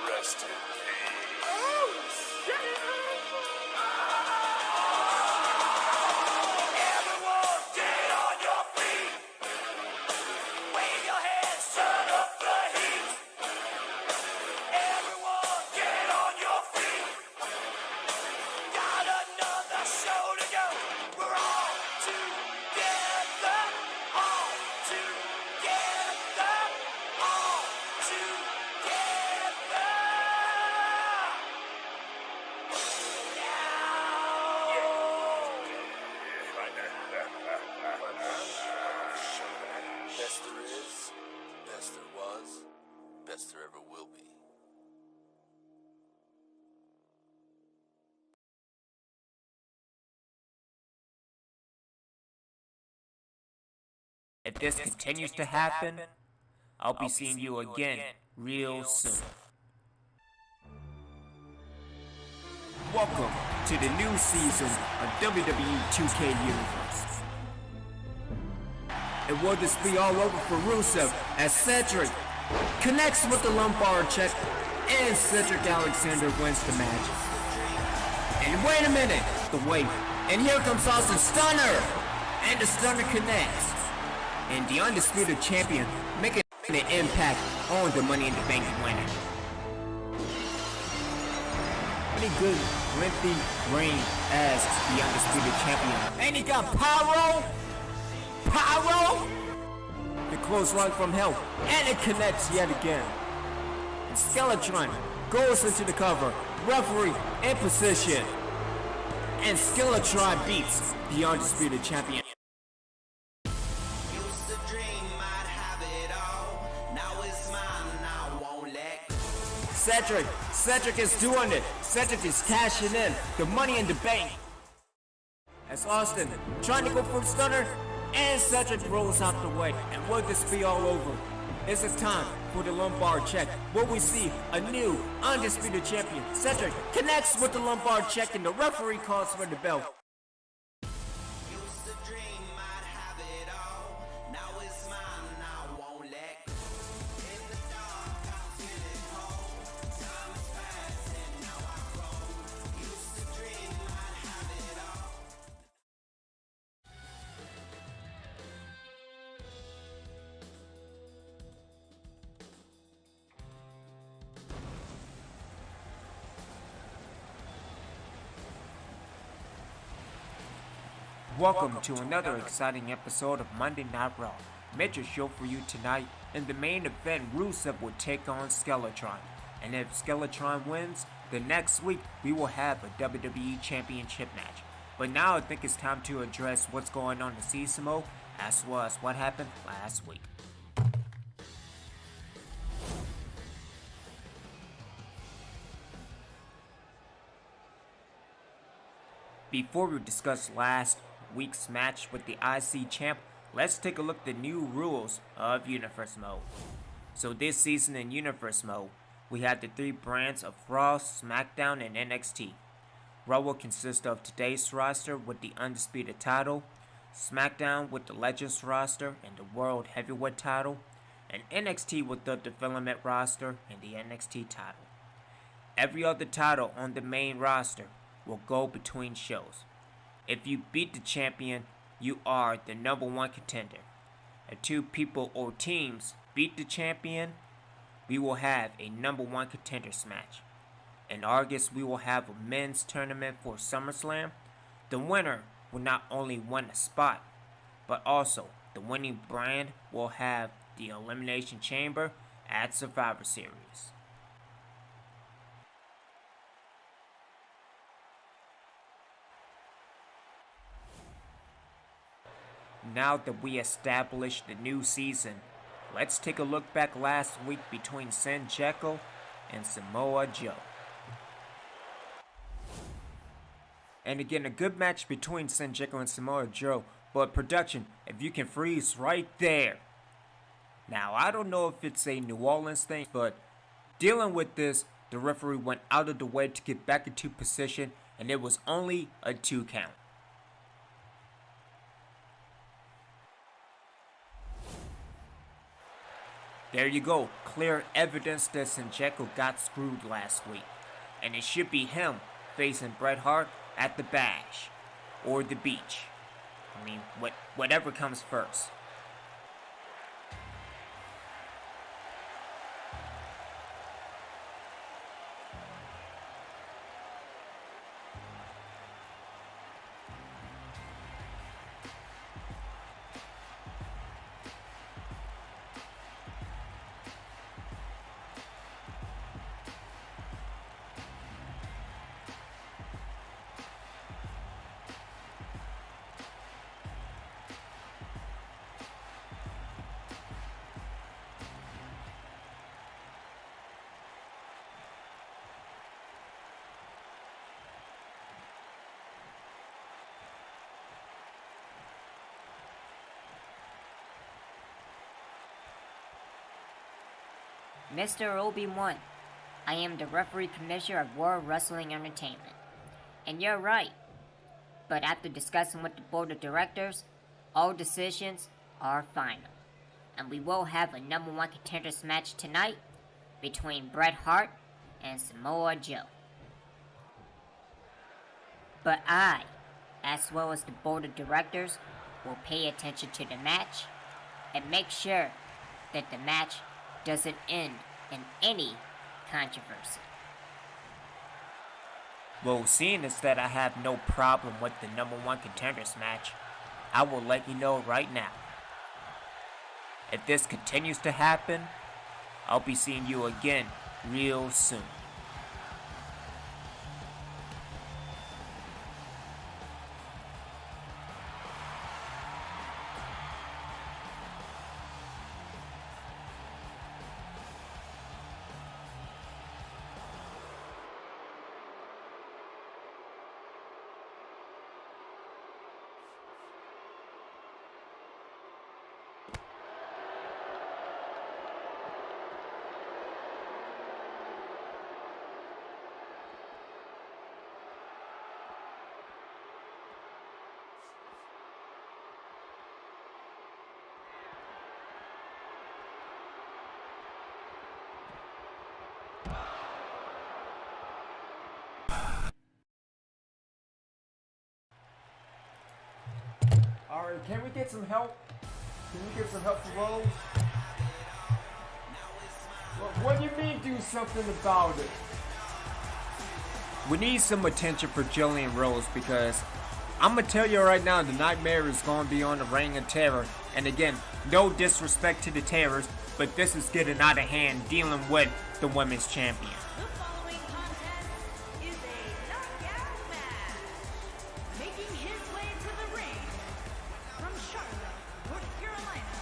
Rest in peace. Oh, shit! Everyone get on your feet. Wave your hands, turn up the heat. Everyone get on your feet. Got another show to go. We're all together. All together. All together. Best there is, best there was, best there ever will be. If this continues to happen, I'll be seeing you again real soon. Welcome to the new season of WWE 2K Universe. And will this be all over for Rusev as Cedric connects with the lumbar check and Cedric Alexander wins the match. And wait a minute, the wait. And here comes Austin Stunner! And the Stunner connects. And the undisputed champion making an impact on the Money in the Bank winner. Pretty good lengthy reign as the undisputed champion. And he got pyro! Pyro! The clothesline from hell, and it connects yet again. And Skellatron goes into the cover, referee in position. And Skellatron beats the undisputed champion. Cedric is doing it. Cedric is cashing in the Money in the Bank. As Austin trying to go for the Stunner, and Cedric rolls out the way. And will this be all over? Is it time for the lumbar check? Will we see a new undisputed champion? Cedric connects with the lumbar check, and the referee calls for the bell. Welcome to another exciting episode of Monday Night Raw. Major show for you tonight. In the main event, Rusev will take on Skellatron. And if Skellatron wins, then next week we will have a WWE Championship match. But now I think it's time to address what's going on in Sesamo, as well as what happened last week. Before we discuss last week's match with the IC champ, let's take a look at the new rules of Universe Mode. So this season in Universe Mode, we have the three brands of Raw, SmackDown, and NXT. Raw will consist of today's roster with the Undisputed title, SmackDown with the Legends roster and the World Heavyweight title, and NXT with the Development roster and the NXT title. Every other title on the main roster will go between shows. If you beat the champion, you are the number one contender. If two people or teams beat the champion, we will have a number one contenders match. In August, we will have a men's tournament for SummerSlam. The winner will not only win a spot, but also the winning brand will have the Elimination Chamber at Survivor Series. Now that we established the new season, let's take a look back last week between Senjecko and Samoa Joe. And again, a good match between Senjecko and Samoa Joe, but production, if you can freeze right there. Now, I don't know if it's a New Orleans thing, but dealing with this, the referee went out of the way to get back into position, and it was only a 2 count. There you go, clear evidence that Senjecko got screwed last week. And it should be him facing Bret Hart at the Bash or the Beach. I mean, whatever comes first. Mr. OB1, I am the referee commissioner of World Wrestling Entertainment. And you're right, but after discussing with the board of directors, all decisions are final. And we will have a number one contenders match tonight between Bret Hart and Samoa Joe. But I, as well as the board of directors, will pay attention to the match and make sure that the match doesn't end in any controversy. Well, seeing as that I have no problem with the number one contenders match, I will let you know right now. If this continues to happen, I'll be seeing you again real soon. Alright, can we get some help? Can we get some help for Rose? What do you mean do something about it? We need some attention for Jillian Rose because I'm gonna tell you right now, the Nightmare is gonna be on the Reign of Terror. And again, no disrespect to the Terrors, but this is getting out of hand dealing with the Women's Champion. The following contest is a knockout match. Making his way to the ring from Charlotte, North Carolina,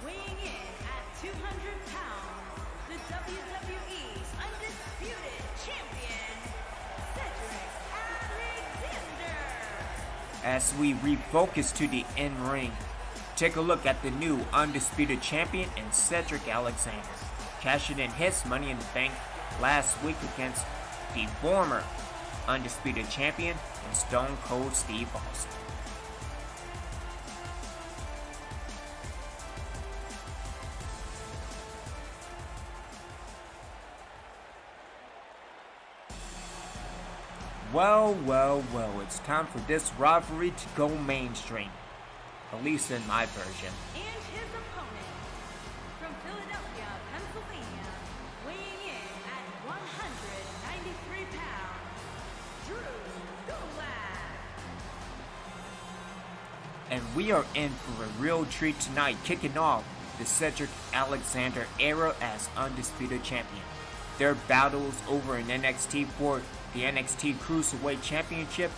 weighing in at 200 pounds, the WWE's undisputed champion, Cedric Alexander. As we refocus to the in-ring, take a look at the new undisputed champion in Cedric Alexander, cashing in his Money in the Bank last week against the former undisputed champion and Stone Cold Steve Austin. Well, it's time for this rivalry to go mainstream, at least in my version. And his opponent from Philadelphia, Pennsylvania, weighing in at 193 pounds, Drew Gulak. And we are in for a real treat tonight, kicking off the Cedric Alexander era as undisputed champion. Their battles over in NXT for the NXT Cruiserweight Championship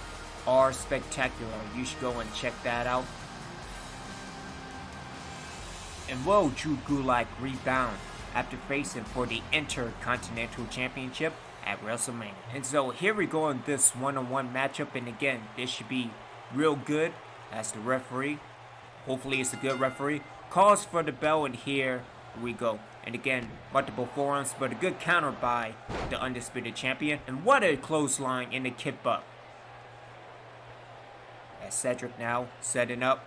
are spectacular. You should go and check that out. And will Drew Gulak rebound after facing for the Intercontinental Championship at WrestleMania? And so here we go in this one-on-one matchup, and again, this should be real good as the referee, hopefully it's a good referee, calls for the bell, and here we go. And again, multiple forearms, but a good counter by the undisputed champion. And what a clothesline in the kip up. As Cedric now setting up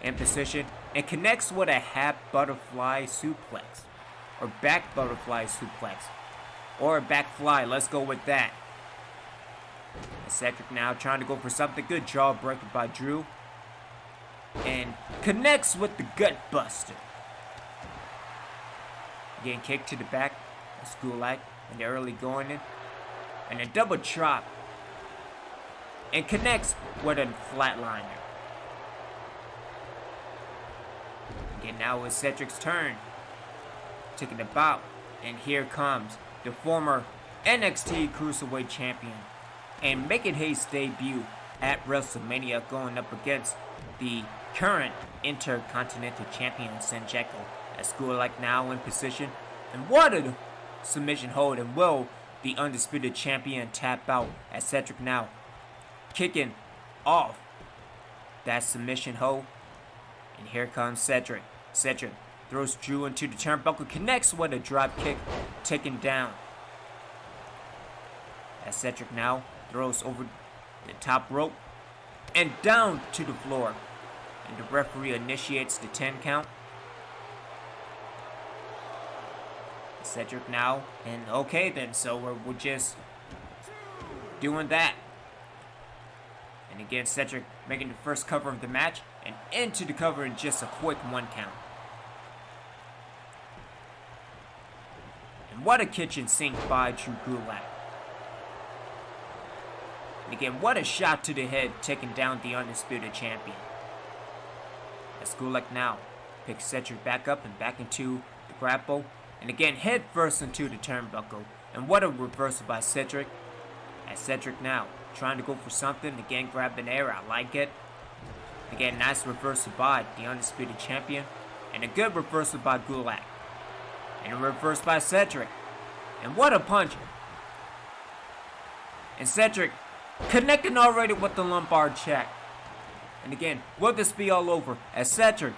in position and connects with a half butterfly suplex, or back butterfly suplex, or a back fly. Let's go with that. And Cedric now trying to go for something good. Jawbreaker by Drew, and connects with the gut buster. Getting kicked to the back. That's Gulak in the early going in, and a double chop, and connects with a flatliner. Again, now it's Cedric's turn, taking the bout, and here comes the former NXT Cruiserweight Champion, and making his debut at WrestleMania, going up against the current Intercontinental Champion Senjecko. As Gulak now in position, and what a submission hold, and will the undisputed champion tap out as Cedric now kicking off that submission hold. And here comes Cedric. Cedric throws Drew into the turnbuckle, connects with a drop kick, taken down. As Cedric now throws over the top rope and down to the floor. And the referee initiates the 10 count. Cedric now, and okay then, so we're just doing that. And again, Cedric making the first cover of the match, and into the cover in just a quick 1 count. And what a kitchen sink by Drew Gulak. And again, what a shot to the head, taking down the undisputed champion. As Gulak now picks Cedric back up and back into the grapple. And again, head first into the turnbuckle. And what a reversal by Cedric. As Cedric now trying to go for something. Again, grabbing air. I like it. Again, nice reversal by the undisputed champion. And a good reversal by Gulak. And a reverse by Cedric. And what a punch. And Cedric connecting already with the lumbar check. And again, will this be all over? As Cedric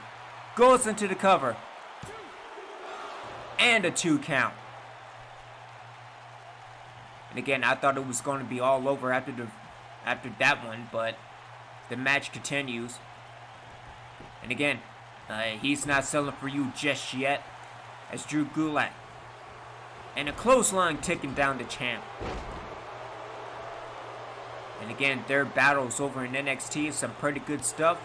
goes into the cover. And a 2 count. And again, I thought it was going to be all over after that one, but the match continues. And again, he's not selling for you just yet. As Drew Gulak, and a clothesline taking down the champ. And again, their battles over in NXT is some pretty good stuff.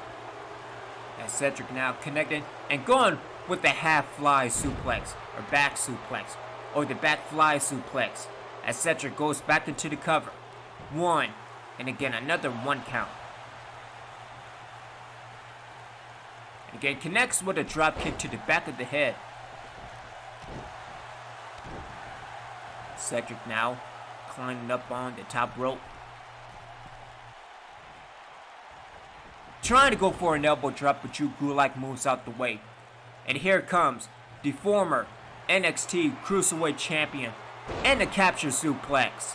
As Cedric now connecting and going with the half fly suplex, or back suplex, or the back fly suplex, as Cedric goes back into the cover. 1, and again another 1 count. Again, connects with a drop kick to the back of the head. Cedric now climbing up on the top rope. Trying to go for an elbow drop, but Gulak moves out the way. And here comes the former NXT Cruiserweight Champion and the capture suplex.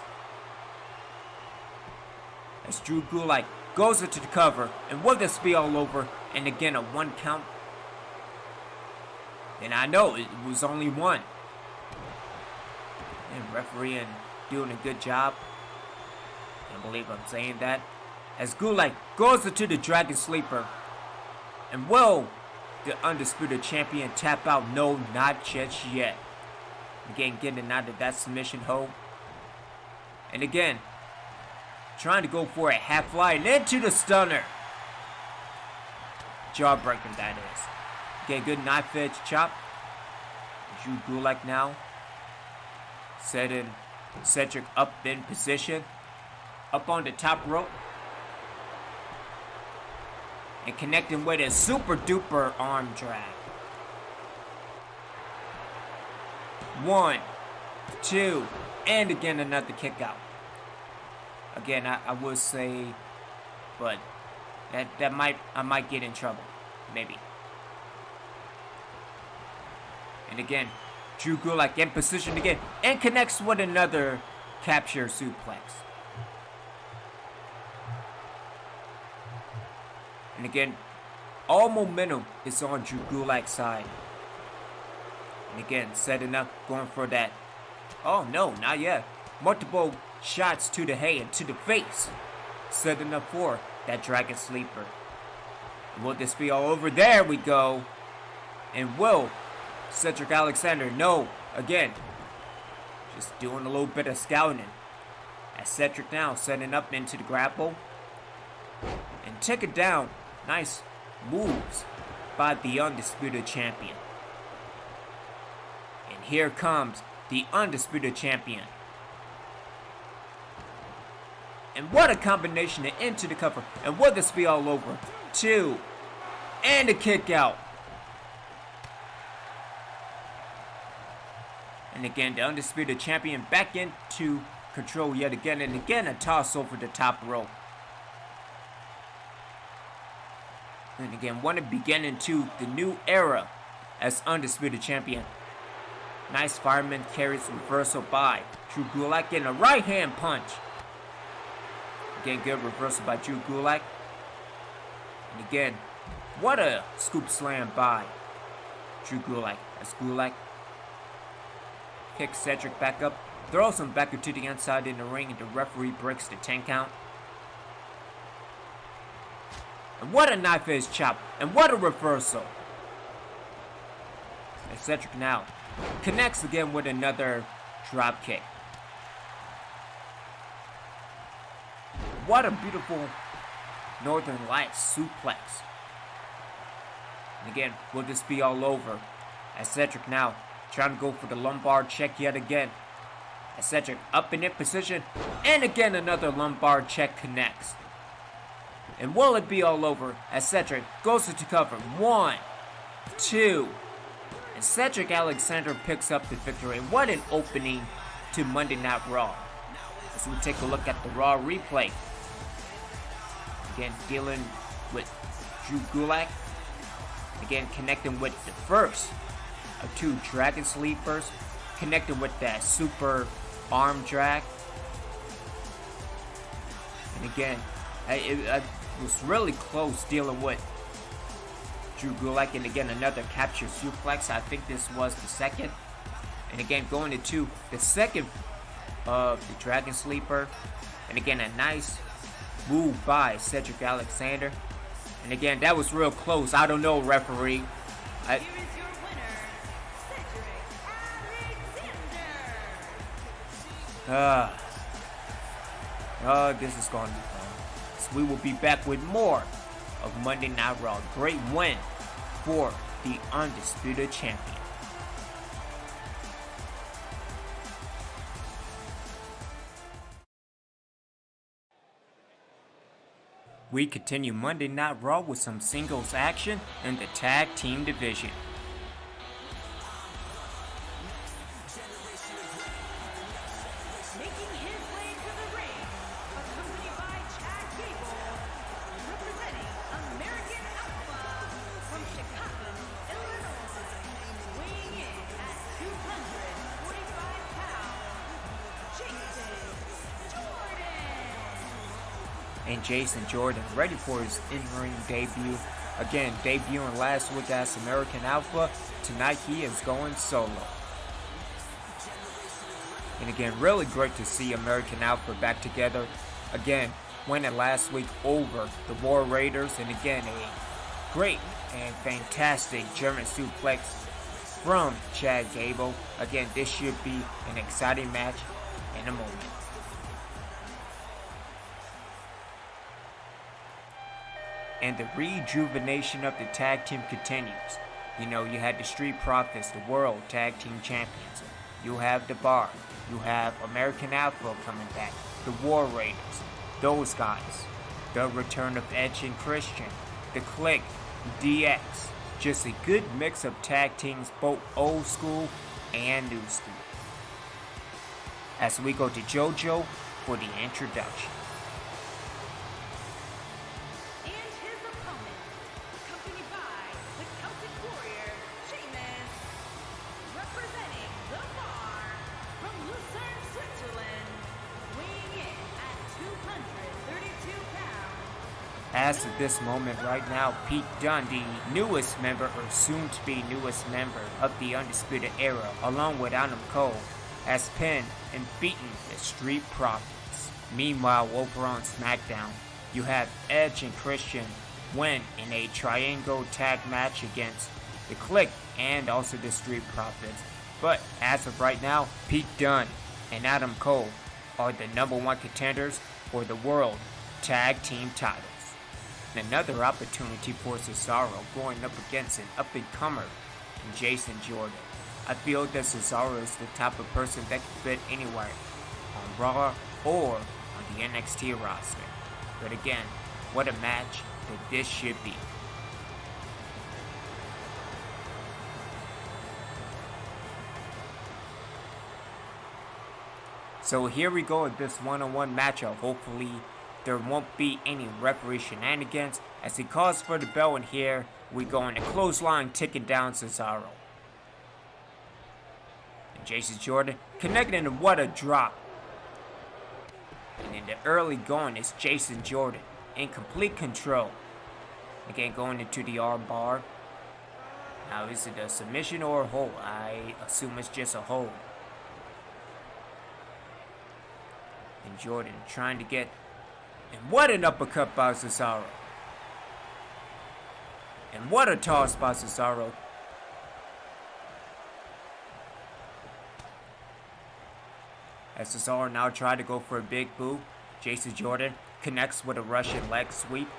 As Gulak goes into the cover, and will this be all over? And again, a 1 count. And I know it was only 1. And refereeing doing a good job. I believe I'm saying that. As Gulak goes into the Dragon Sleeper. And will the Undisputed Champion tap out? No, not just yet. Again, getting out of that submission hold. And again, trying to go for a half fly and into the stunner. Jawbreaker, that is. Okay, good knife edge chop. Gulak now setting Cedric up in position. Up on the top rope. And connecting with a super duper arm drag. 1, 2, and again another kick out. Again, I would say, but I might get in trouble, maybe. And again, Gulak in position again and connects with another capture suplex. And again, all momentum is on Gulak's side. And again, setting up, going for that. Oh no, not yet. Multiple shots to the head and to the face. Setting up for that Dragon Sleeper. Will this be all over? There we go. And will Cedric Alexander know again? Just doing a little bit of scouting. As Cedric now setting up into the grapple. And take it down. Nice moves by the Undisputed Champion. And here comes the Undisputed Champion. And what a combination into the cover. And will this be all over? 2. And a kick out. And again, the Undisputed Champion back into control yet again. And again, a toss over the top rope. And again, want to begin into the new era as Undisputed Champion. Nice fireman carries reversal by Gulak getting a right hand punch. Again, good reversal by Gulak. And again, what a scoop slam by Gulak. As Gulak kicks Cedric back up, throws him back into the inside in the ring, and the referee breaks the 10 count. And what a knife edge chop. And what a reversal. And Cedric now connects again with another drop kick. What a beautiful Northern Lights suplex. And again, will this be all over? As Cedric now trying to go for the lumbar check yet again. As Cedric up in it position. And again another lumbar check connects. And will it be all over as Cedric goes into cover? 1, 2. And Cedric Alexander picks up the victory. And what an opening to Monday Night Raw. As we take a look at the Raw replay. Again, dealing with Gulak. Again, connecting with the first of 2 Dragon Sleepers. Connecting with that super arm drag. And again, I was really close dealing with Gulak. And again, another capture suplex. I think this was the second. And again, going into the second of the Dragon Sleeper. And again, a nice move by Cedric Alexander. And again, that was real close. I don't know, referee. Here is your winner, Cedric Alexander. This is going to be fun. So we will be back with more of Monday Night Raw. Great win for the Undisputed Champion. We continue Monday Night Raw with some singles action in the tag team division. Making his way to the ring, accompanied by Chad Gable, representing American Alpha from Chicago, Illinois, weighing in at 245 pounds, Jason Jordan. And Jason Jordan ready for his in-ring debut. Again, debuting last week as American Alpha. Tonight he is going solo. And again, really great to see American Alpha back together. Again, winning last week over the War Raiders. And again, a great and fantastic German suplex from Chad Gable. Again, this should be an exciting match in a moment. And the rejuvenation of the tag team continues. You know, you had the Street Profits, the World Tag Team Champions. You have the Bar. You have American Alpha coming back. The War Raiders. Those guys. The return of Edge and Christian. The Click. DX. Just a good mix of tag teams, both old school and new school. As we go to JoJo for the introduction. And his opponent, accompanied by the Celtic Warrior, Sheamus, representing the Bar from Lucerne, Switzerland, weighing in at 232 pounds. As of this moment right now, Pete Dunne, the newest member, or soon-to-be newest member of the Undisputed Era, along with Adam Cole, has pinned and beaten the Street Profits. Meanwhile, over on SmackDown, you have Edge and Christian win in a triangle tag match against the Click and also the Street Profits. But as of right now, Pete Dunne and Adam Cole are the #1 contenders for the World Tag Team titles. And another opportunity for Cesaro going up against an up-and-comer in Jason Jordan. I feel that Cesaro is the type of person that can fit anywhere, on Raw or on the NXT roster. But again, what a match that this should be. So here we go with this one-on-one matchup. Hopefully there won't be any referee shenanigans. As he calls for the bell, and here we go in the clothesline, taking down Cesaro. And Jason Jordan connecting, and what a drop. And in the early going is Jason Jordan in complete control. Again, going into the arm bar. Now, is it a submission or a hold? I assume it's just a hold. And Jordan trying to get... And what an uppercut by Cesaro. And what a toss by Cesaro. As Cesaro now tried to go for a big boot, Jason Jordan connects with a Russian leg sweep.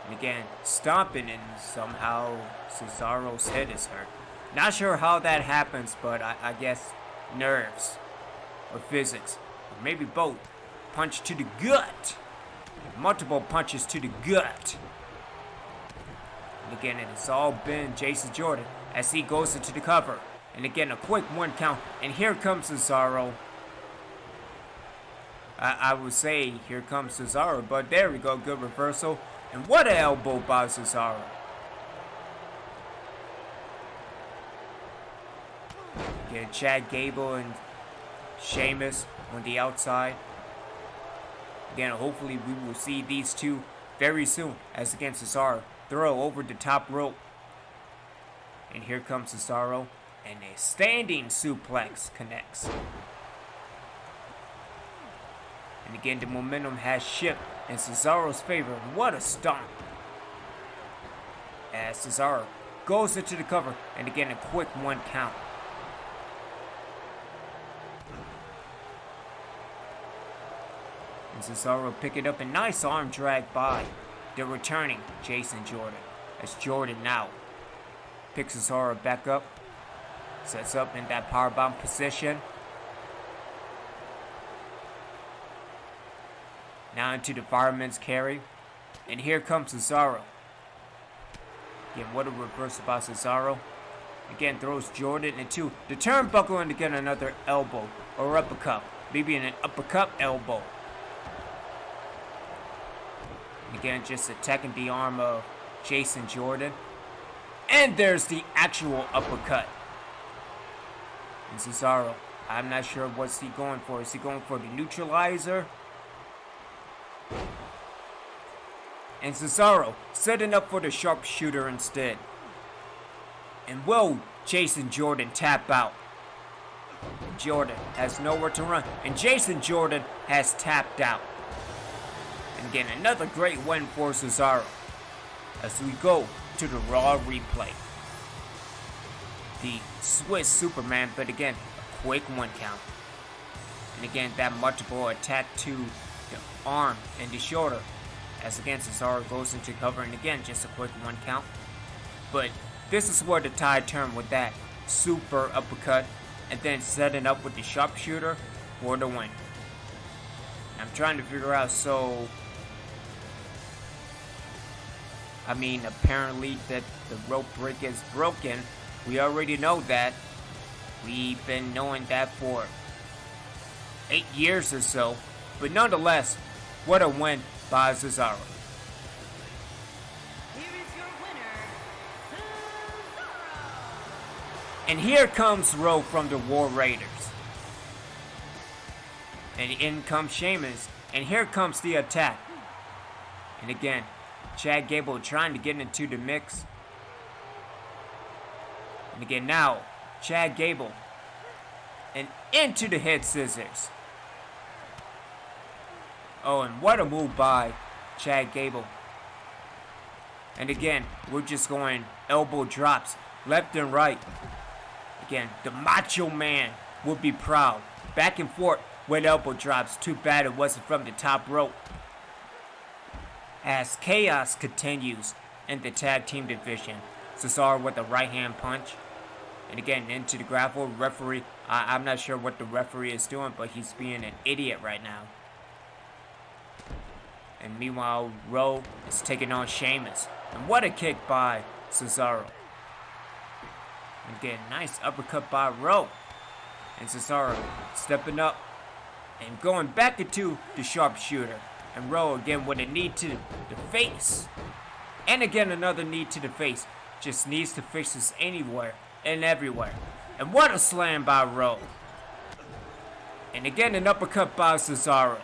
And again, stomping, and somehow Cesaro's head is hurt. Not sure how that happens, but I guess nerves or physics, or maybe both. Punch to the gut. Multiple punches to the gut. And again, it has all been Jason Jordan as he goes into the cover. And again, a quick 1 count. And here comes Cesaro. I would say here comes Cesaro, but there we go. Good reversal. And what an elbow by Cesaro. Again, Chad Gable and Sheamus on the outside. Again, hopefully we will see these two very soon. As again, Cesaro throw over the top rope. And here comes Cesaro. And a standing suplex connects. And again, the momentum has shifted in Cesaro's favor. What a stomp. As Cesaro goes into the cover. And again, a quick 1 count. And Cesaro pick it up, a nice arm drag by the returning Jason Jordan. As Jordan now picks Cesaro back up. Sets up in that powerbomb position. Now into the fireman's carry. And here comes Cesaro. Again, what a reverse about Cesaro. Again, throws Jordan into the turnbuckle and to get another elbow or uppercut. Maybe an uppercut elbow. And again, just attacking the arm of Jason Jordan. And there's the actual uppercut. And Cesaro, I'm not sure what's he going for. Is he going for the neutralizer? And Cesaro setting up for the sharpshooter instead. And will Jason Jordan tap out? Jordan has nowhere to run. And Jason Jordan has tapped out. And again, another great win for Cesaro. As we go to the Raw replay. The Swiss Superman, but again, a quick 1 count. And again, that multiple attack to the arm and the shoulder. As again, Cesaro goes into cover, and again, just a quick 1 count. But this is where the tide turned with that super uppercut, and then setting up with the sharpshooter for the win. I'm trying to figure out, so I mean, apparently that the rope break is broken. We already know that. We've been knowing that for 8 years or so. But nonetheless, what a win by Cesaro. Here is your winner, Cesaro. And here comes Rowe from the War Raiders. And in comes Sheamus. And here comes the attack. And again, Chad Gable trying to get into the mix. And again now, Chad Gable. And into the head scissors. Oh, and what a move by Chad Gable. And again, we're just going elbow drops left and right. Again, the Macho Man would be proud. Back and forth with elbow drops. Too bad it wasn't from the top rope. As chaos continues in the tag team division. Cesaro with a right hand punch. And again, into the grapple. Referee, I'm not sure what the referee is doing, but he's being an idiot right now. And meanwhile, Rowe is taking on Sheamus. And what a kick by Cesaro. And again, nice uppercut by Rowe. And Cesaro stepping up and going back into the sharpshooter. And Rowe again with a knee to the face. And again, another knee to the face. Just needs to fix this anywhere and everywhere. And what a slam by Rowe. And again, an uppercut by Cesaro.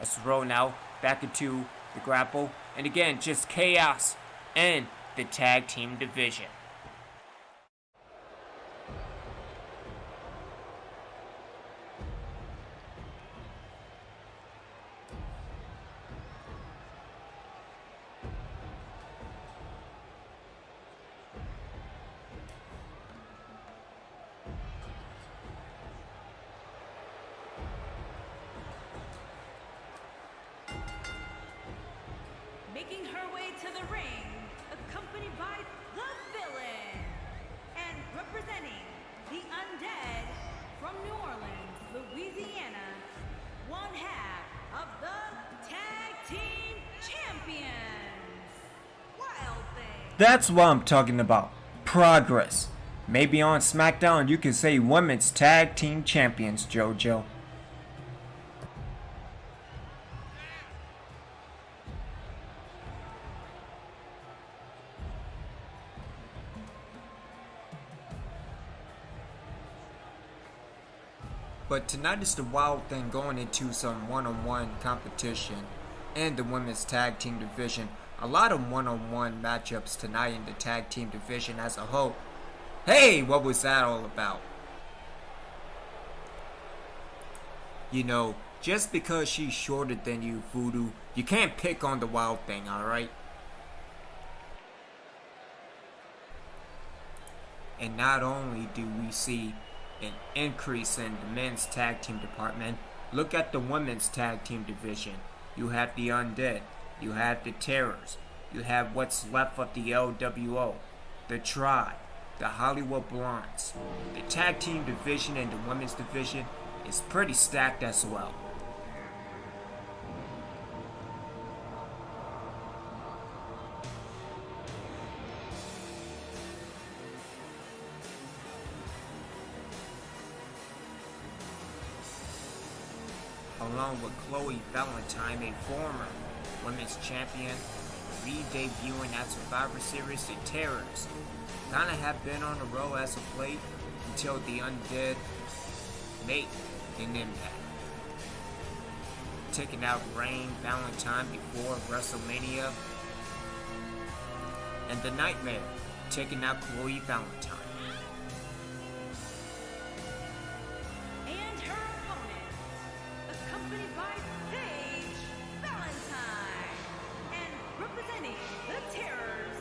As Rowe now back into the grapple. And again, just chaos in the tag team division. Making her way to the ring, accompanied by the villain, and representing the Undead from New Orleans, Louisiana, one half of the Tag Team Champions, Wild Thing. That's what I'm talking about. Progress. Maybe on SmackDown you can say Women's Tag Team Champions, JoJo. But tonight is the Wild Thing going into some one-on-one competition in the women's tag team division. A lot of one-on-one matchups tonight in the tag team division as a whole. Hey, what was that all about? You know, just because she's shorter than you, Voodoo, you can't pick on the Wild Thing, alright? And not only do we see an increase in the men's tag team department, look at the women's tag team division. You have the Undead, you have the Terrors, you have what's left of the LWO, the Tribe, the Hollywood Blondes. The tag team division and the women's division is pretty stacked as well. along with Chloe Valentine, a former women's champion, re-debuting at Survivor Series. The Terrors kind of have been on the road as of late until the Undead make an impact. Taking out Rain Valentine before WrestleMania. And the Nightmare taking out Chloe Valentine. And her opponent, accompanied by Paige Valentine, and representing the Terrors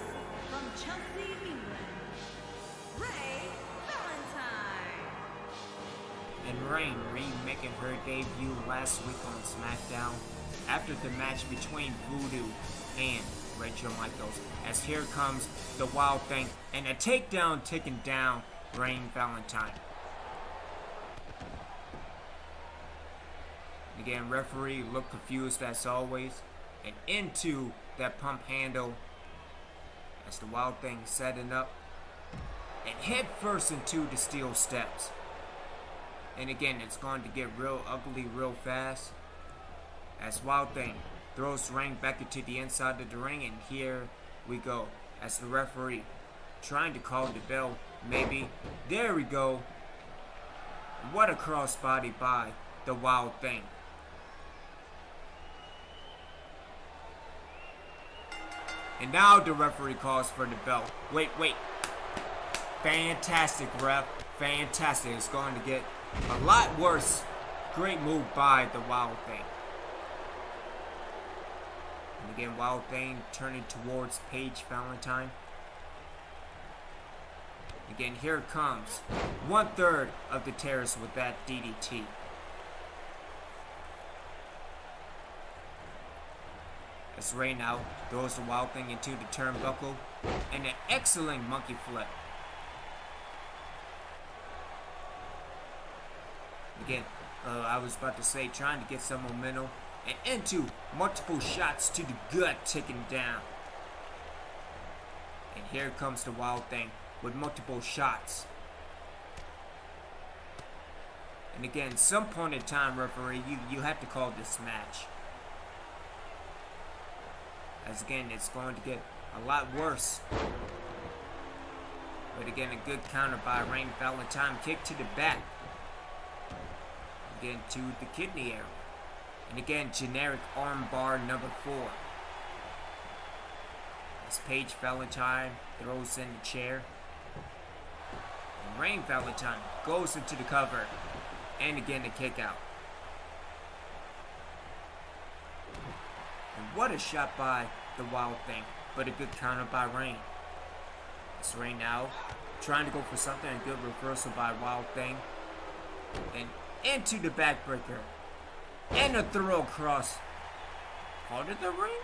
from Chelsea, England, Ray Valentine. And Rain making her debut last week on SmackDown after the match between Voodoo and Rachel Michaels, as here comes the Wild Thing and a takedown taking down Rain Valentine. Again, referee looked confused as always, and into that pump handle as the Wild Thing setting up and head first into the steel steps. And again, it's going to get real ugly real fast as Wild Thing throws Rain back into the inside of the ring, and here we go as the referee trying to call the bell. Maybe. There we go. What a crossbody by the Wild Thing. And now the referee calls for the bell. Wait. Fantastic, ref. Fantastic. It's going to get a lot worse. Great move by the Wild Thing. And again, Wild Thing turning towards Paige Valentine. Again, here it comes. 1/3 of the Terrors with that DDT. As Ray now throws the Wild Thing into the turnbuckle. And an excellent monkey flip. Again, I was about to say, trying to get some momentum. And into multiple shots to the gut, taken down. And here comes the Wild Thing with multiple shots. And again, some point in time, referee, you have to call this match. As again, it's going to get a lot worse. But again, a good counter by Rain Valentine. Kick to the back. Again, to the kidney area. And again, generic armbar number 4. As Paige Valentine throws in the chair. And Rain Valentine goes into the cover. And again, the kick out. And what a shot by the Wild Thing. But a good counter by Rain. It's Rain now trying to go for something. A good reversal by Wild Thing. And into the backbreaker. And a throw across. Part of the ring?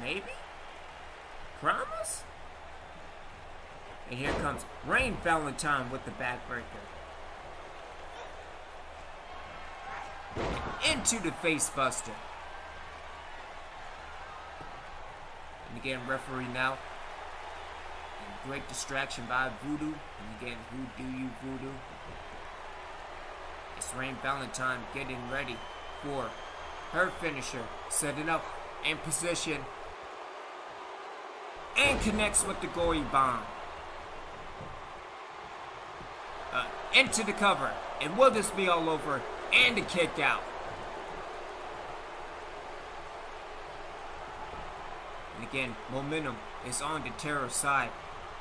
Maybe? Promise? And here comes Rain Valentine with the backbreaker. Into the face buster. And again, referee now. And great distraction by Voodoo. And again, who do you, Voodoo? It's Rain Valentine getting ready for her finisher. Setting up in position. And connects with the goalie bomb. Into the cover. And will this be all over? And a kick out. And again, momentum is on the Terror side.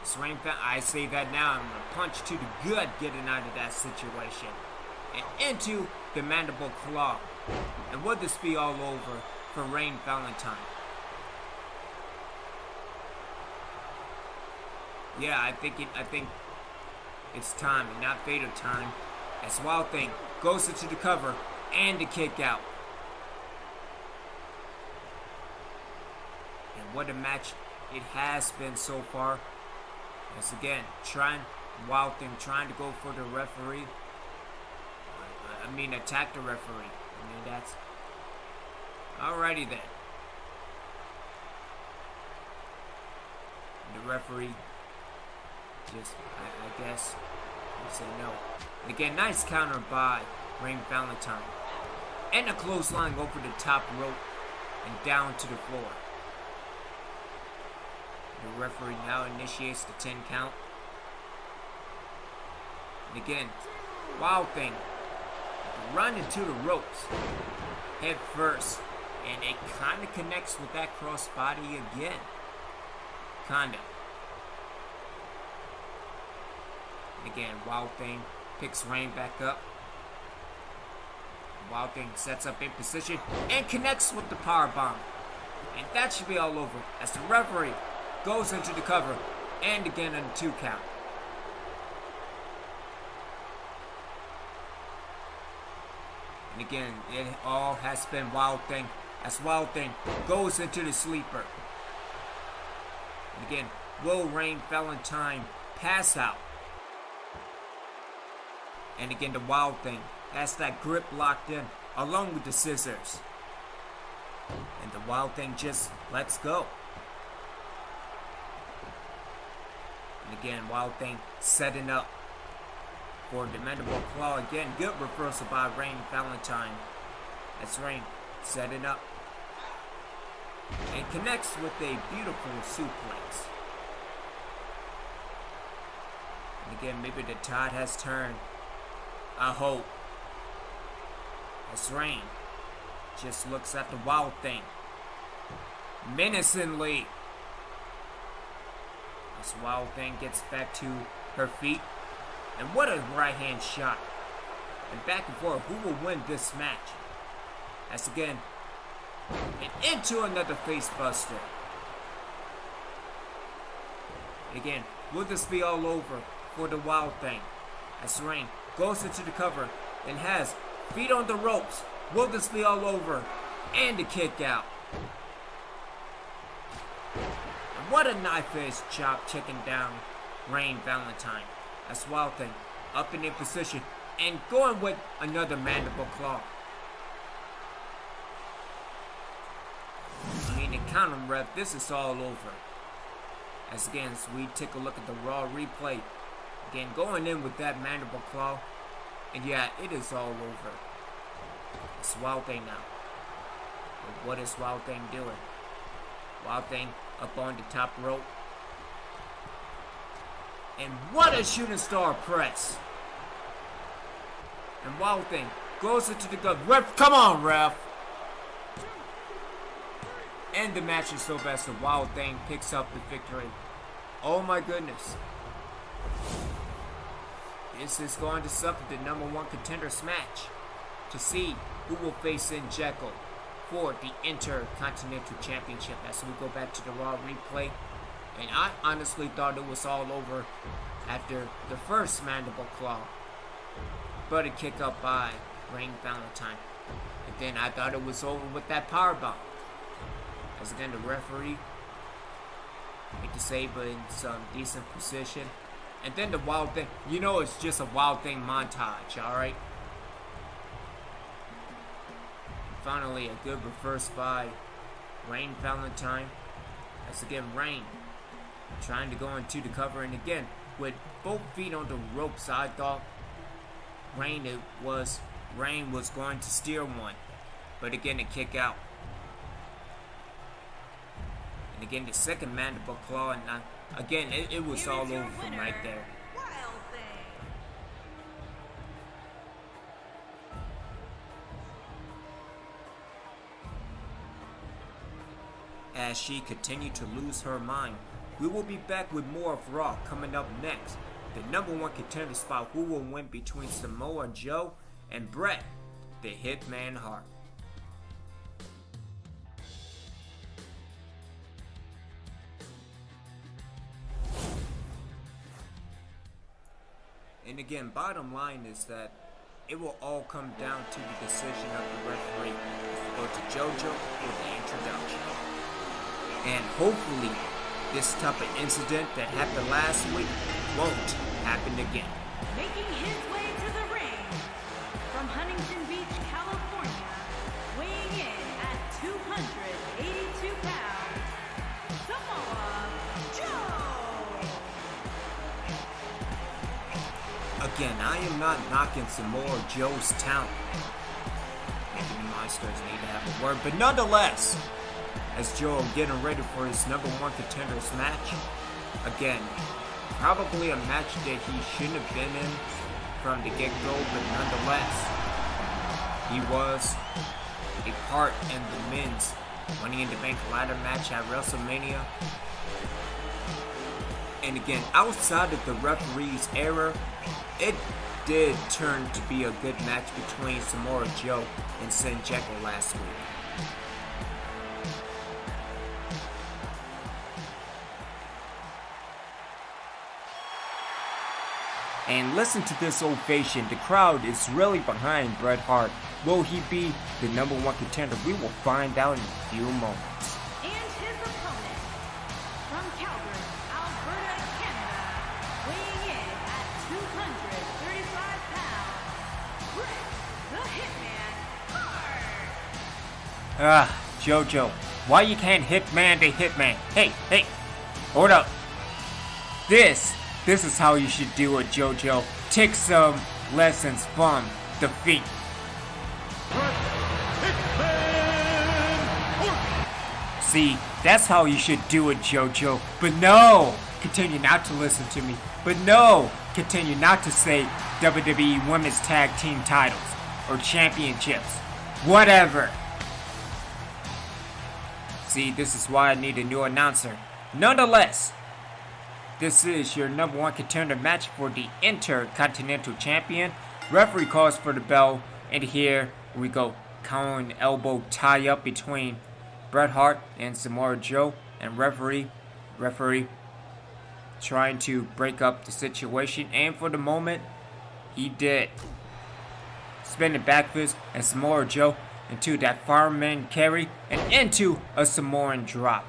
I say that now. I'm going to punch to the gut getting out of that situation. And into the mandible claw. And will this be all over for Rain Valentine? Yeah, I think it's time, and not fatal time. As Wild Thing goes into the cover and the kick out. And what a match it has been so far. As again, Wild Thing trying to go for the referee. Attack the referee. That's... Alrighty then. The referee just, I guess, he said no. And again, nice counter by Rain Valentine. And a clothesline over the top rope and down to the floor. The referee now initiates the 10 count. And again, Wild Thing run into the ropes head first, and it kind of connects with that crossbody again. Kinda. And again, Wild Thing picks Reign back up. Wild Thing sets up in position and connects with the powerbomb. And that should be all over as the referee goes into the cover and again on the 2 count. And again, it all has been Wild Thing as Wild Thing goes into the sleeper. And again, will Reign Valentine pass out? And again, the Wild Thing has that grip locked in along with the scissors. And the Wild Thing just lets go. And again, Wild Thing setting up for the mandible claw. Again, good reversal by Reign Valentine. That's Reign setting up. And connects with a beautiful suplex. And again, maybe the tide has turned. I hope. As Reign just looks at the Wild Thing menacingly. As Wild Thing gets back to her feet. And what a right hand shot. And back and forth, who will win this match? As again, and into another face buster. Again, will this be all over for the Wild Thing? As Reign goes into the cover and has feet on the ropes. Will this be all over? And a kick out. And what a knife edge chop checking down Reign Valentine. As Wild Thing up in their position and going with another mandible claw. I mean, in count 'em, ref, this is all over. As again, as we take a look at the Raw replay. Again, going in with that mandible claw. And yeah, it is all over. It's Wild Thing now. But what is Wild Thing doing? Wild Thing up on the top rope. And what a shooting star press. And Wild Thing goes into the gut. Ref, come on, ref. And the match is so fast the Wild Thing picks up the victory. Oh my goodness. This is going to suffer the #1 contenders match to see who will face Senjecko for the Intercontinental Championship. As we go back to the Raw replay. And I honestly thought it was all over after the first mandible claw. But a kick up by Reign Valentine. And then I thought it was over with that powerbomb. As again, the referee made the save in some decent position. And then the Wild Thing. You know it's just a Wild Thing montage, alright? Finally, a good reverse by Reign Valentine. As again, Reign trying to go into the cover, and again with both feet on the ropes. I thought Reign was going to steer one, but again a kick out. And again the second mandible claw, and again it was all over from right there. As she continued to lose her mind. We will be back with more of Raw coming up next. The #1 contender spot, who will win between Samoa Joe and Bret, the Hitman Hart. And again, bottom line is that it will all come down to the decision of the referee. Go to JoJo for the introduction. And hopefully, this type of incident that happened last week won't happen again. Making his way to the ring from Huntington Beach, California, weighing in at 282 pounds, Samoa Joe. Again, I am not knocking Samoa Joe's talent. the Monsters need to have a word. But nonetheless, as Joe getting ready for his #1 Contenders match, again, probably a match that he shouldn't have been in from the get-go, but nonetheless, he was a part in the men's Money in the Bank ladder match at WrestleMania. And again, outside of the referee's error, it did turn to be a good match between Samoa Joe and Senjecko last week. And listen to this ovation. The crowd is really behind Bret Hart. Will he be the #1 contender? We will find out in a few moments. And his opponent, from Calgary, Alberta, Canada, weighing in at 235 pounds, Bret the Hitman Hart. Jojo, why you can't Hitman the Hitman? Hey, hold up. This is how you should do it, Jojo. Take some lessons from defeat. See, that's how you should do it, Jojo. But no, continue not to listen to me. But no, continue not to say WWE Women's Tag Team titles or championships. Whatever. See, this is why I need a new announcer. Nonetheless, this is your #1 contender match for the Intercontinental Champion. Referee calls for the bell, and here we go. Counter and elbow tie up between Bret Hart and Samoa Joe, and referee trying to break up the situation, and for the moment, he did. Spinning back fist and Samoa Joe into that fireman carry and into a Samoan drop.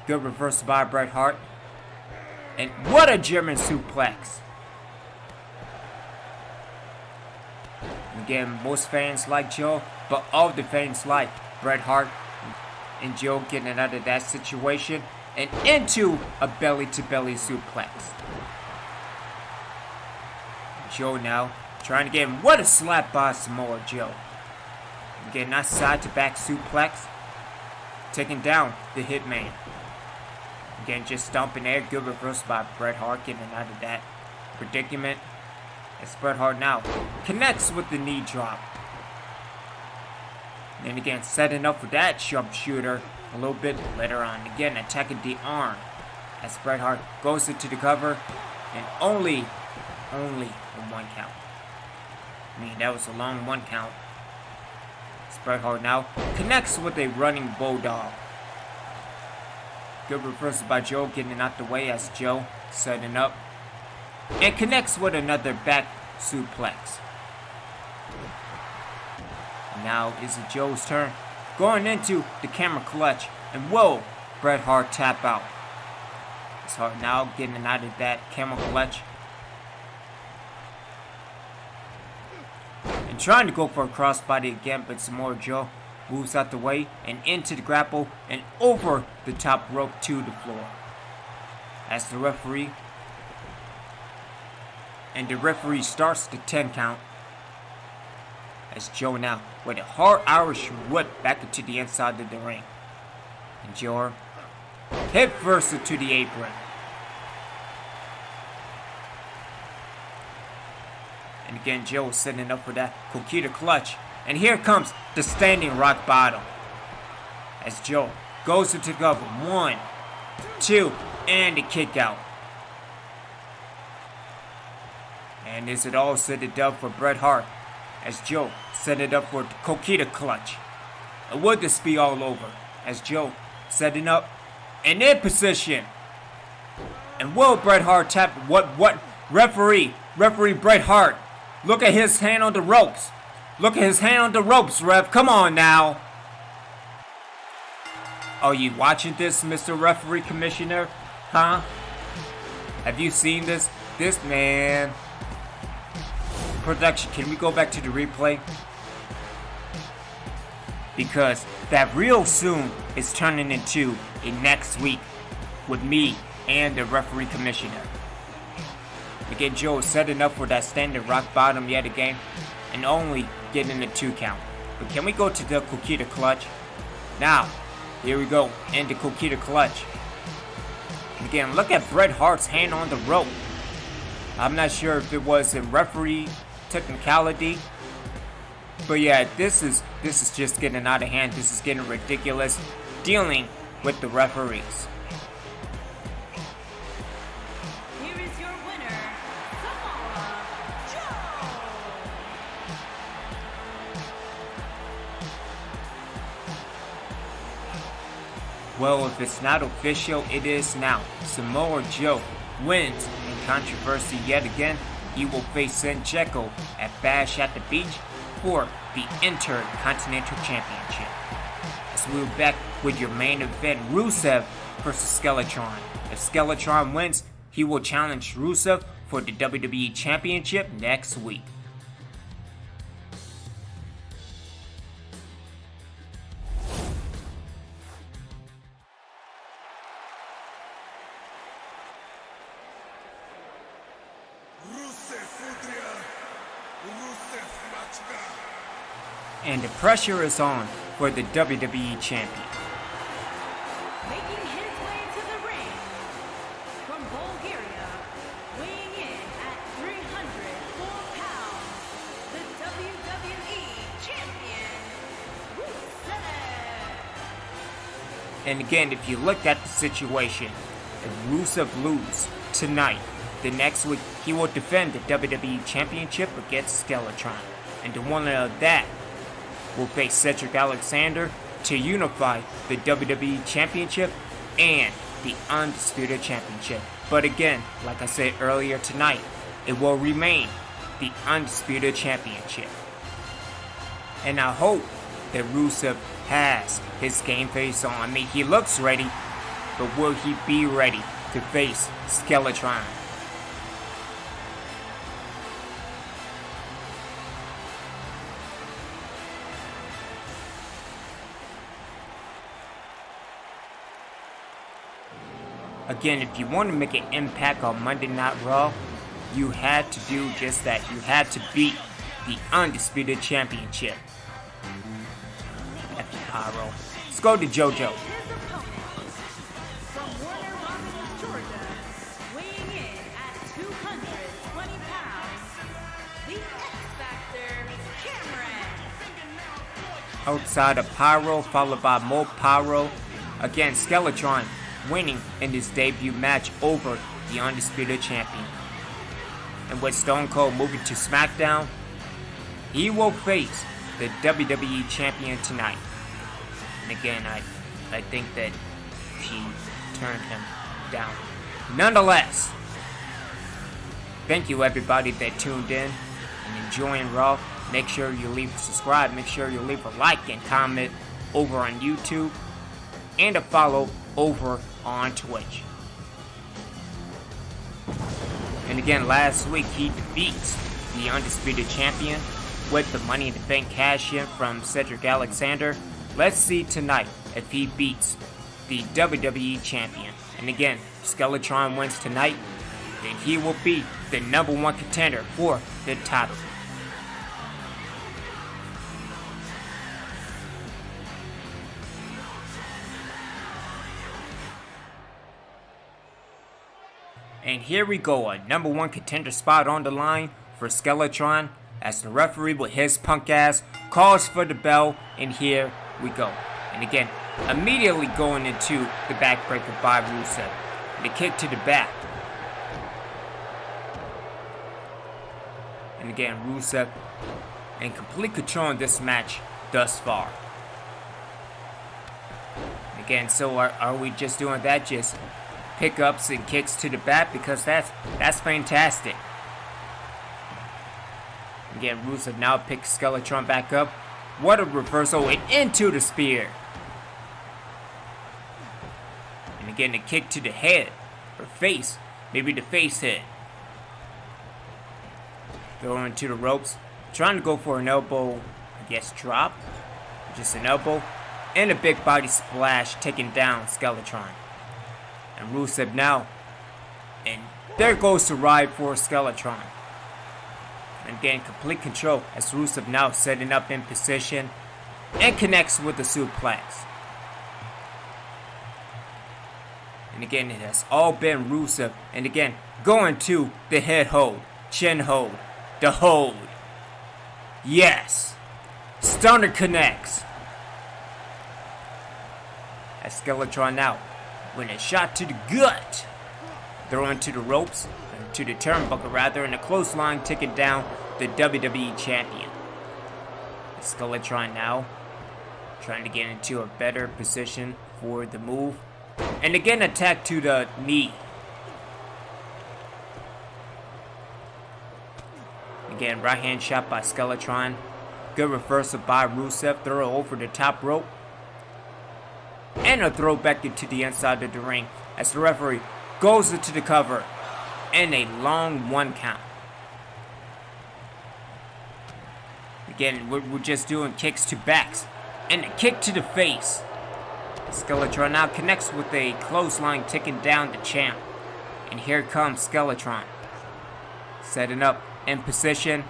Good reversal by Bret Hart. And what a German suplex. Again, most fans like Joe, but all the fans like Bret Hart and Joe getting out of that situation and into a belly-to-belly suplex. Joe now trying to get him. What a slap by Samoa Joe. Again, that side-to-back suplex. Taking down the Hitman. Again, just stomping there. Good reversal by Bret Hart getting out of that predicament. As Bret Hart now connects with the knee drop. And again, setting up for that sharpshooter a little bit later on. Again, attacking the arm. As Bret Hart goes into the cover. And only a 1 count. I mean, that was a long 1 count. As Bret Hart now connects with a running bulldog. Good reversal by Joe getting out the way as Joe setting up. And connects with another back suplex. Now is it Joe's turn. Going into the camera clutch. And whoa, Bret Hart tap out. It's Hart now getting out of that camera clutch. And trying to go for a crossbody again, but Samoa Joe moves out the way and into the grapple and over the top rope to the floor. As the referee starts the 10 count. As Joe now with a hard Irish whip back into the inside of the ring. And Joe hip first to the apron. And again, Joe setting up for that Coquita clutch. And here comes the standing rock bottom. As Joe goes into the cover. 1, 2, and the kick out. And is it all set it up for Bret Hart? As Joe set it up for the Coquita clutch. And would this be all over? As Joe setting up and in position. And will Bret Hart tap what referee Bret Hart? Look at his hand on the ropes. Look at his hand on the ropes, ref. Come on now. Are you watching this, Mr. Referee Commissioner? Huh? Have you seen this? This man. Production, can we go back to the replay? Because that real soon is turning into a next week with me and the referee commissioner. Again, Joe is setting up for that standing rock bottom yet again. and only getting a 2 count. But can we go to the Coquita clutch? Now, here we go, into Coquita clutch. And again, look at Bret Hart's hand on the rope. I'm not sure if it was a referee technicality. But yeah, this is just getting out of hand. This is getting ridiculous, dealing with the referees. Here is your winner, Samoa Joe. Well, if it's not official, it is now. Samoa Joe wins in controversy yet again. He will face Senjecko at Bash at the Beach for the Intercontinental Championship. As we're back with your main event, Rusev versus Skellatron. If Skellatron wins, he will challenge Rusev for the WWE Championship next week. And the pressure is on for the WWE Champion. Making his way to the ring from Bulgaria, weighing in at 304 pounds, the WWE Champion, Rusev. And again, if you look at the situation, if Rusev loses tonight, the next week he will defend the WWE Championship against Skellatron. And the winner of that will face Cedric Alexander to unify the WWE Championship and the Undisputed Championship. But again, like I said earlier tonight, it will remain the Undisputed Championship. And I hope that Rusev has his game face on. I mean, he looks ready, but will he be ready to face Skellatron? Again, if you want to make an impact on Monday Night Raw, you had to do just that. You had to beat the Undisputed Championship. F you, Pyro. Let's go to JoJo. His opponent from Warner Robins, Georgia, weighing in at 220 pounds, the X-Factor, Cameron. Outside of Pyro, followed by more Pyro. Again, Skellatron winning in his debut match over the Undisputed Champion. And with Stone Cold moving to SmackDown, he will face the WWE Champion tonight. And again, I think that she turned him down. Nonetheless, thank you everybody that tuned in and enjoying Raw. Make sure you leave a subscribe, make sure you leave a like and comment over on YouTube, and a follow over on Twitch. And again, last week he defeats the Undisputed Champion with the Money in the Bank cash-in from Cedric Alexander. Let's see tonight if he beats the WWE Champion. And again, if Skellatron wins tonight, then he will be the #1 contender for the title. And here we go, a #1 contender spot on the line for Skellatron as the referee with his punk ass calls for the bell, and here we go. And again, immediately going into the backbreaker by Rusev. The kick to the back. And again, Rusev in complete control in this match thus far. Again, so are we just doing that? Just pickups and kicks to the back, because that's fantastic. Again, Rusev now picks Skellatron back up. What a reversal, and into the spear. And again, a kick to the head or face, maybe the face hit. Going to the ropes, trying to go for an elbow, I guess drop, just an elbow, and a big body splash taking down Skellatron. And Rusev now, and there goes the ride for Skellatron. And again, complete control as Rusev now setting up in position and connects with the suplex. And again, it has all been Rusev. And again, going to the head hold, chin hold, the hold. Yes. Stunner connects. As Skellatron now with a shot to the gut. Throwing to the ropes, to the turnbuckle rather, and a clothesline taking down the WWE champion. Skellatron now trying to get into a better position for the move. And again, attack to the knee. Again, right hand shot by Skellatron. Good reversal by Rusev. Throw over the top rope. And a throw back into the inside of the ring as the referee goes into the cover. And a long 1 count. Again, we're just doing kicks to backs. And a kick to the face. Skellatron now connects with a clothesline taking down the champ. And here comes Skellatron. Setting up in position.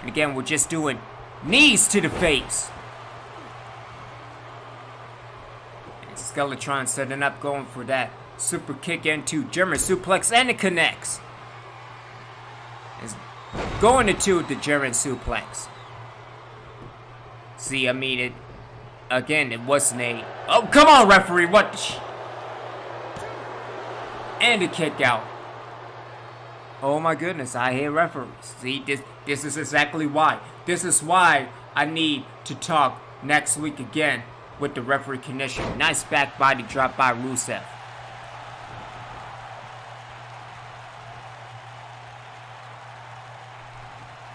And again, we're just doing knees to the face. And Skellatron setting up, going for that super kick into German suplex, and it connects. Is going into the German suplex. See, I mean, it wasn't a... Oh, come on, referee, what the and a kick out. Oh my goodness, I hate referees. See, this is exactly why. This is why I need to talk next week again with the referee condition. Nice back body drop by Rusev.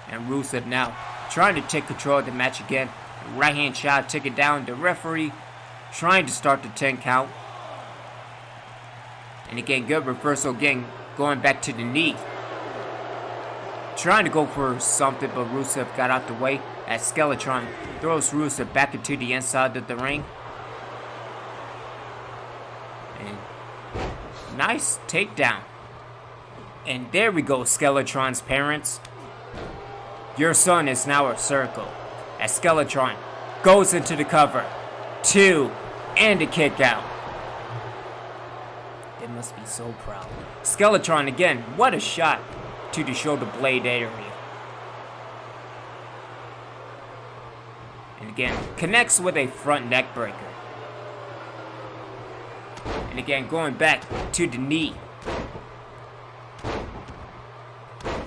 And Rusev now trying to take control of the match again. Right hand shot, take it down. The referee trying to start the 10 count. And again, good reversal again, going back to the knee. Trying to go for something, but Rusev got out the way as Skellatron throws Rusev back into the inside of the ring. And nice takedown. And there we go, Skellatron's parents. Your son is now a circle. As Skellatron goes into the cover. 2, and a kick out. They must be so proud. Skellatron again, what a shot to the shoulder blade area. And again, connects with a front neck breaker. And again, going back to the knee.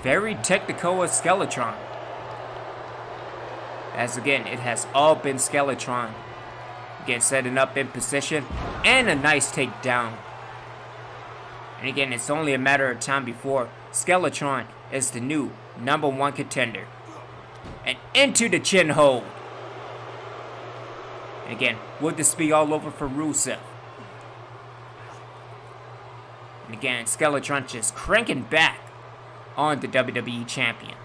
Very technical with Skellatron. As again, it has all been Skellatron. Again, setting up in position. And a nice takedown. And again, it's only a matter of time before Skellatron is the new #1 contender. And into the chin hold. And again, will this be all over for Rusev? And again, Skellatron just cranking back on the WWE champion.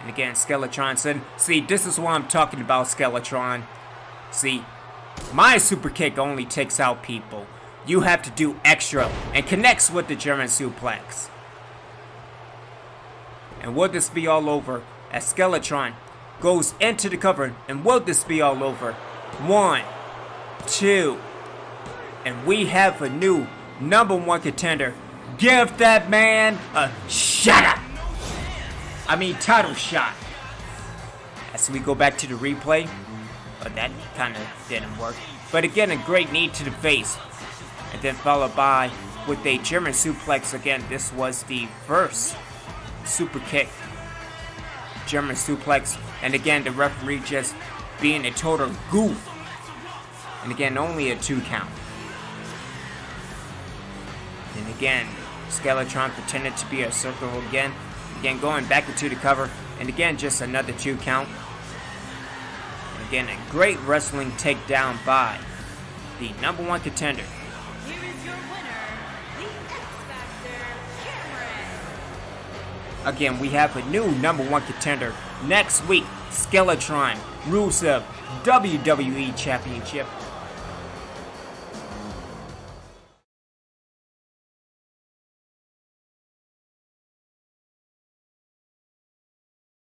And again, Skellatron said, see, this is what I'm talking about, Skellatron. See, my super kick only takes out people. You have to do extra, and connects with the German suplex. And will this be all over as Skellatron goes into the cover? And will this be all over? 1, 2, and we have a new #1 contender. Give that man a title shot. As we go back to the replay, but that kind of didn't work. But again, a great knee to the face. And then followed by with a German suplex. Again, this was the first super kick. German suplex. And again, the referee just being a total goof. And again, only a 2 count. And again, Skellatron pretended to be a circle again. Again, going back into the cover. And again, just another 2 count. And again, a great wrestling takedown by the #1 contender. Here is your winner, the X-Factor, Cameron. Again, we have a new #1 contender next week. Skellatron, Rusev, WWE Championship.